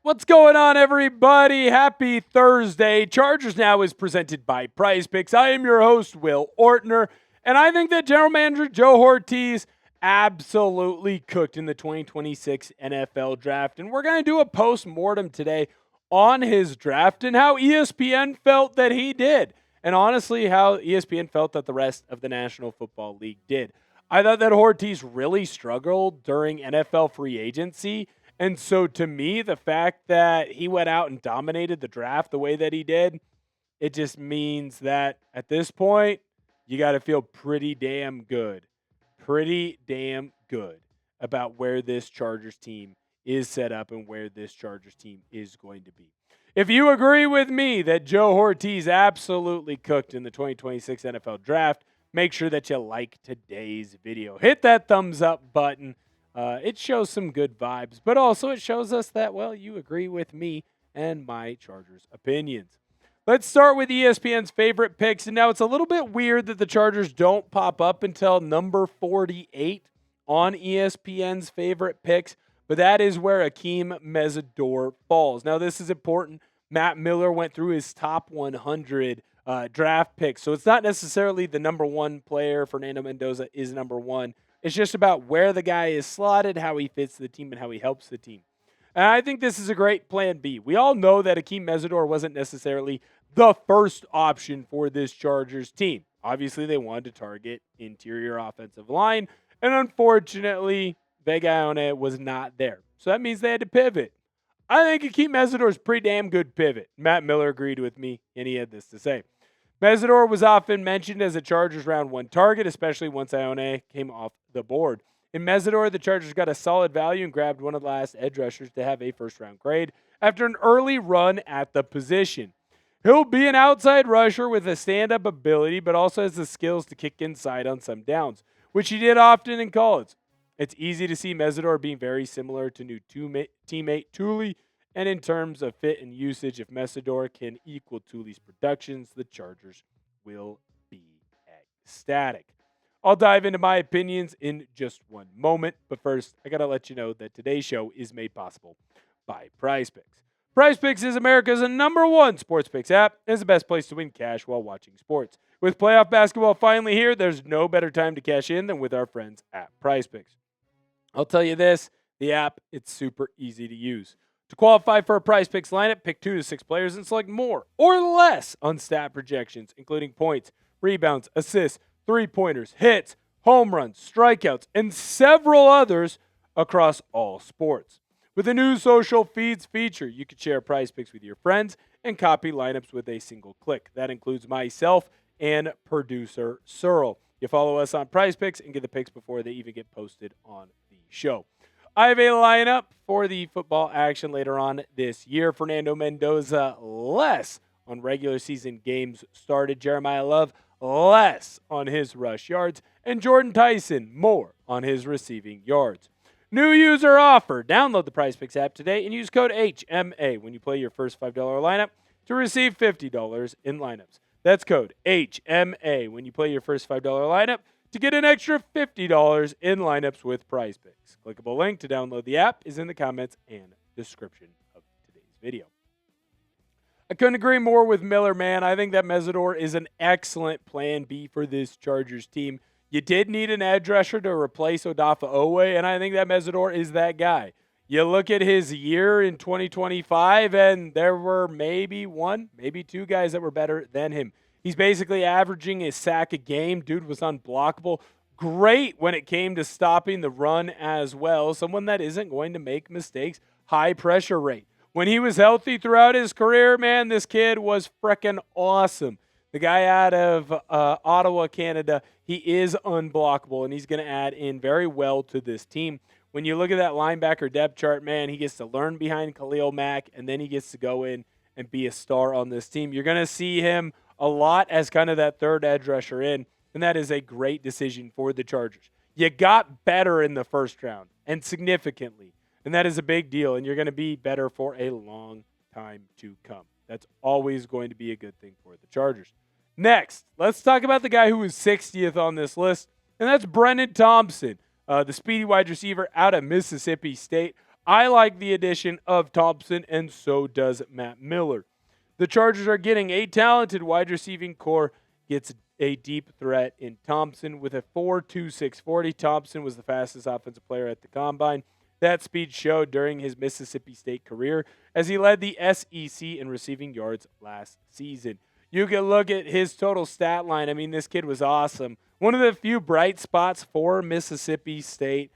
What's going on, everybody? Happy Thursday. Chargers Now is presented by PrizePicks. I am your host, Will Ortner, and I think that General Manager Joe Hortiz absolutely cooked in the 2026 NFL Draft. And we're going to do a post-mortem today on his draft and how ESPN felt that he did. And honestly, how ESPN felt that the rest of the National Football League did. I thought that Hortiz really struggled during NFL free agency. And so to me, the fact that he went out and dominated the draft the way that he did, it just means that at this point, you got to feel pretty damn good about where this Chargers team is set up and where this Chargers team is going to be. If you agree with me that Joe Hortiz absolutely cooked in the 2026 NFL Draft, make sure that you like today's video. Hit that thumbs up button. It shows some good vibes, but also it shows us that, well, you agree with me and my Chargers opinions. Let's start with ESPN's favorite picks. And now it's a little bit weird that the Chargers don't pop up until number 48 on ESPN's favorite picks, but that is where Akheem Mesidor falls. Now, this is important. Matt Miller went through his top 100 draft picks, so it's not necessarily the number one player. Fernando Mendoza is number one. It's just about where the guy is slotted, how he fits the team, and how he helps the team. And I think this is a great plan B. We all know that Akheem Mesidor wasn't necessarily the first option for this Chargers team. Obviously, they wanted to target interior offensive line, and unfortunately, Vega Ioane was not there. So that means they had to pivot. I think Akheem Mesidor is a pretty damn good pivot. Matt Miller agreed with me, and he had this to say. Mesidor was often mentioned as a Chargers round one target, especially once Ioane came off the board. In Mesidor, the Chargers got a solid value and grabbed one of the last edge rushers to have a first-round grade after an early run at the position. He'll be an outside rusher with a stand-up ability, but also has the skills to kick inside on some downs, which he did often in college. It's easy to see Mesidor being very similar to new teammate Tuli, and in terms of fit and usage, if Mesidor can equal Tuli's productions, the Chargers will be ecstatic. I'll dive into my opinions in just one moment, but first, I got to let you know that today's show is made possible by PrizePicks. PrizePicks is America's #1 sports picks app and is the best place to win cash while watching sports. With playoff basketball finally here, there's no better time to cash in than with our friends at PrizePicks. I'll tell you this, the app, it's super easy to use. To qualify for a PrizePicks lineup, pick 2 to 6 players and select more or less on stat projections, including points, rebounds, assists, three-pointers, hits, home runs, strikeouts, and several others across all sports. With the new social feeds feature, you can share PrizePicks with your friends and copy lineups with a single click. That includes myself and producer Searle. You follow us on PrizePicks and get the picks before they even get posted on the show. I have a lineup for the football action later on this year. Fernando Mendoza, less on regular season games started. Jeremiah Love, less on his rush yards. And Jordan Tyson, more on his receiving yards. New user offer. Download the PrizePicks app today and use code HMA when you play your first $5 lineup to receive $50 in lineups. That's code HMA when you play your first $5 lineup to get an extra $50 in lineups with PrizePicks. Clickable link to download the app is in the comments and description of today's video. I couldn't agree more with Miller, man. I think that Mesidor is an excellent plan B for this Chargers team. You did need an edge rusher to replace Odafe Oweh, and I think that Mesidor is that guy. You look at his year in 2025, and there were maybe 2 guys that were better than him. He's basically averaging a sack a game. Dude was unblockable. Great when it came to stopping the run as well. Someone that isn't going to make mistakes. High pressure rate. When he was healthy throughout his career, man, this kid was freaking awesome. The guy out of Ottawa, Canada, he is unblockable, and he's going to add in very well to this team. When you look at that linebacker depth chart, man, he gets to learn behind Khalil Mack, and then he gets to go in and be a star on this team. You're going to see him a lot as kind of that third edge rusher in, and that is a great decision for the Chargers. You got better in the first round, and significantly, and that is a big deal, and you're going to be better for a long time to come. That's always going to be a good thing for the Chargers. Next, let's talk about the guy who was 60th on this list, and that's Brenen Thompson, the speedy wide receiver out of Mississippi State. I like the addition of Thompson, and so does Matt Miller. The Chargers are getting a talented wide receiving core, gets a deep threat in Thompson with a 4.26 40. Thompson was the fastest offensive player at the combine. That speed showed during his Mississippi State career as he led the SEC in receiving yards last season. You can look at his total stat line. I mean, this kid was awesome. One of the few bright spots for Mississippi State.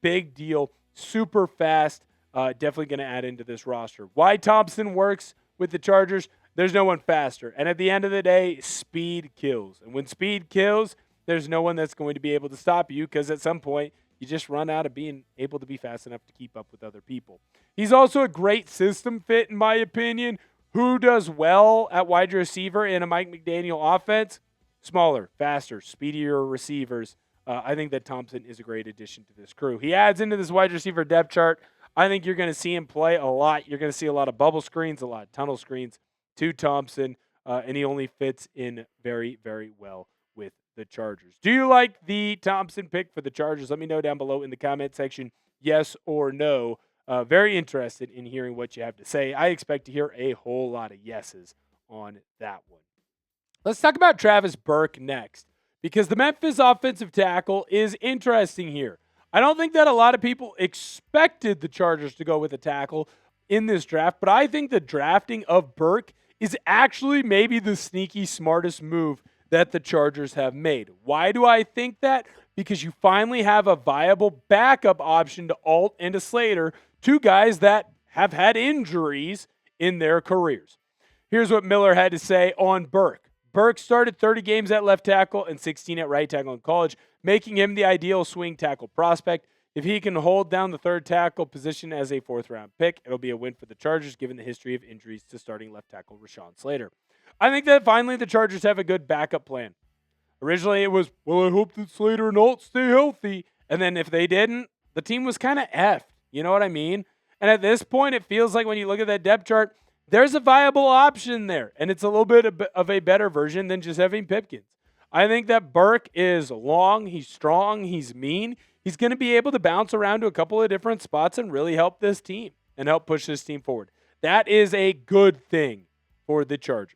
Big deal. Super fast. Definitely going to add into this roster. Why Thompson works with the Chargers? There's no one faster. And at the end of the day, speed kills. And when speed kills, there's no one that's going to be able to stop you because at some point, you just run out of being able to be fast enough to keep up with other people. He's also a great system fit, in my opinion. Who does well at wide receiver in a Mike McDaniel offense? Smaller, faster, speedier receivers. I think that Thompson is a great addition to this crew. He adds into this wide receiver depth chart. I think you're going to see him play a lot. You're going to see a lot of bubble screens, a lot of tunnel screens to Thompson, and he only fits in very, very well with the Chargers. Do you like the Thompson pick for the Chargers? Let me know down below in the comment section, yes or no. Very interested in hearing what you have to say. I expect to hear a whole lot of yeses on that one. Let's talk about Travis Burke next, because the Memphis offensive tackle is interesting here. I don't think that a lot of people expected the Chargers to go with a tackle in this draft, but I think the drafting of Burke is actually maybe the sneaky smartest move that the Chargers have made. Why do I think that? Because you finally have a viable backup option to Alt and to Slater, two guys that have had injuries in their careers. Here's what Miller had to say on Burke. Burke started 30 games at left tackle and 16 at right tackle in college, making him the ideal swing tackle prospect. If he can hold down the third tackle position as a fourth-round pick, it'll be a win for the Chargers given the history of injuries to starting left tackle Rashawn Slater. I think that finally the Chargers have a good backup plan. Originally it was, well, I hope that Slater and Alt stay healthy. And then if they didn't, the team was kind of effed. You know what I mean? And at this point, it feels like when you look at that depth chart, there's a viable option there. And it's a little bit of a better version than just having Pipkins. I think that Burke is long, he's strong, he's mean. He's going to be able to bounce around to a couple of different spots and really help this team and help push this team forward. That is a good thing for the Chargers.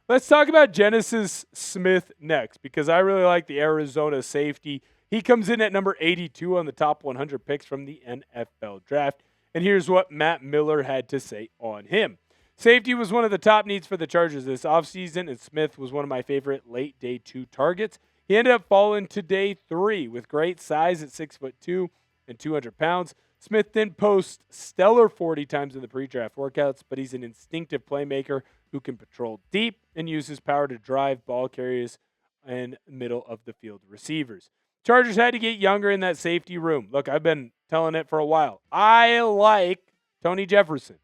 Let's talk about Genesis Smith next, because I really like the Arizona safety. He comes in at number 82 on the top 100 picks from the NFL draft. And here's what Matt Miller had to say on him. Safety was one of the top needs for the Chargers this offseason, and Smith was one of my favorite late day 2 targets. He ended up falling to day 3 with great size at 6'2" and 200 pounds. Smith didn't post stellar 40 times in the pre-draft workouts, but he's an instinctive playmaker who can patrol deep and use his power to drive ball carriers and middle of the field receivers. Chargers had to get younger in that safety room. Look, I've been telling it for a while. I like Tony Jefferson.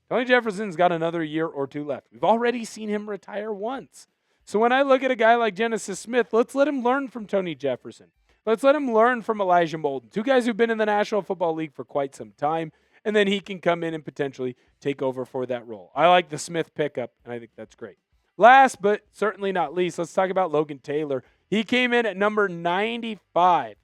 Tony Jefferson's got another year or 2 left. We've already seen him retire once. So when I look at a guy like Genesis Smith, let's let him learn from Tony Jefferson. Let's let him learn from Elijah Molden, 2 guys who've been in the National Football League for quite some time, and then he can come in and potentially take over for that role. I like the Smith pickup, and I think that's great. Last but certainly not least, let's talk about Logan Taylor. He came in at number 95.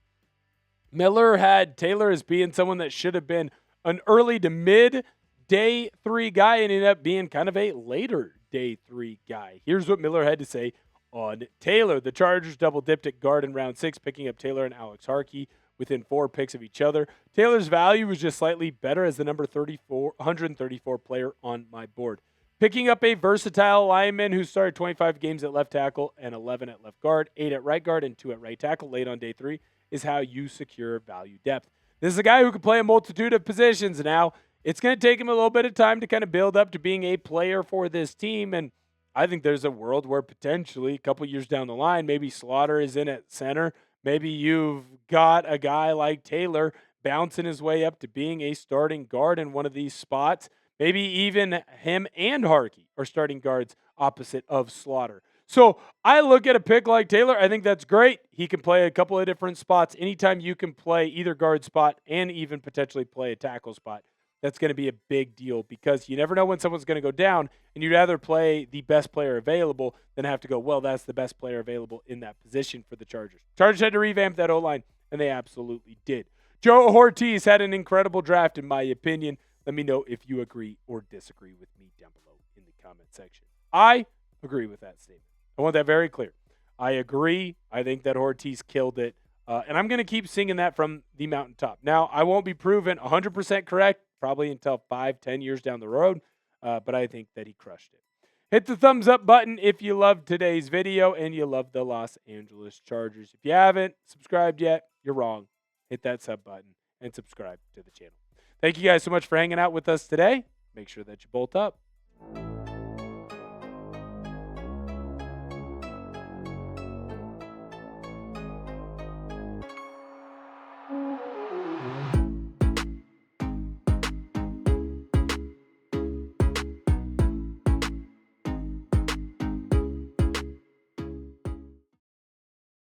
Miller had Taylor as being someone that should have been an early to mid day 3 guy and ended up being kind of a later day 3 guy. Here's what Miller had to say on Taylor. The Chargers double-dipped at guard in round 6, picking up Taylor and Alex Harkey within 4 picks of each other. Taylor's value was just slightly better as the number 134 player on my board. Picking up a versatile lineman who started 25 games at left tackle and 11 at left guard, 8 at right guard, and 2 at right tackle late on day 3 is how you secure value depth. This is a guy who can play a multitude of positions now. It's going to take him a little bit of time to kind of build up to being a player for this team, and I think there's a world where potentially a couple years down the line, maybe Slaughter is in at center. Maybe you've got a guy like Taylor bouncing his way up to being a starting guard in one of these spots. Maybe even him and Harkey are starting guards opposite of Slaughter. So I look at a pick like Taylor. I think that's great. He can play a couple of different spots. Anytime you can play either guard spot and even potentially play a tackle spot, that's going to be a big deal because you never know when someone's going to go down, and you'd rather play the best player available than have to go, well, that's the best player available in that position for the Chargers. Chargers had to revamp that O-line, and they absolutely did. Joe Hortiz had an incredible draft, in my opinion. Let me know if you agree or disagree with me down below in the comment section. I agree with that statement. I want that very clear. I agree. I think that Hortiz killed it. And I'm going to keep singing that from the mountaintop. Now, I won't be proven 100% correct, probably until 5-10 years down the road, but I think that he crushed it. Hit the thumbs up button if you loved today's video and you love the Los Angeles Chargers. If you haven't subscribed yet, you're wrong. Hit that sub button and subscribe to the channel. Thank you guys so much for hanging out with us today. Make sure that you bolt up.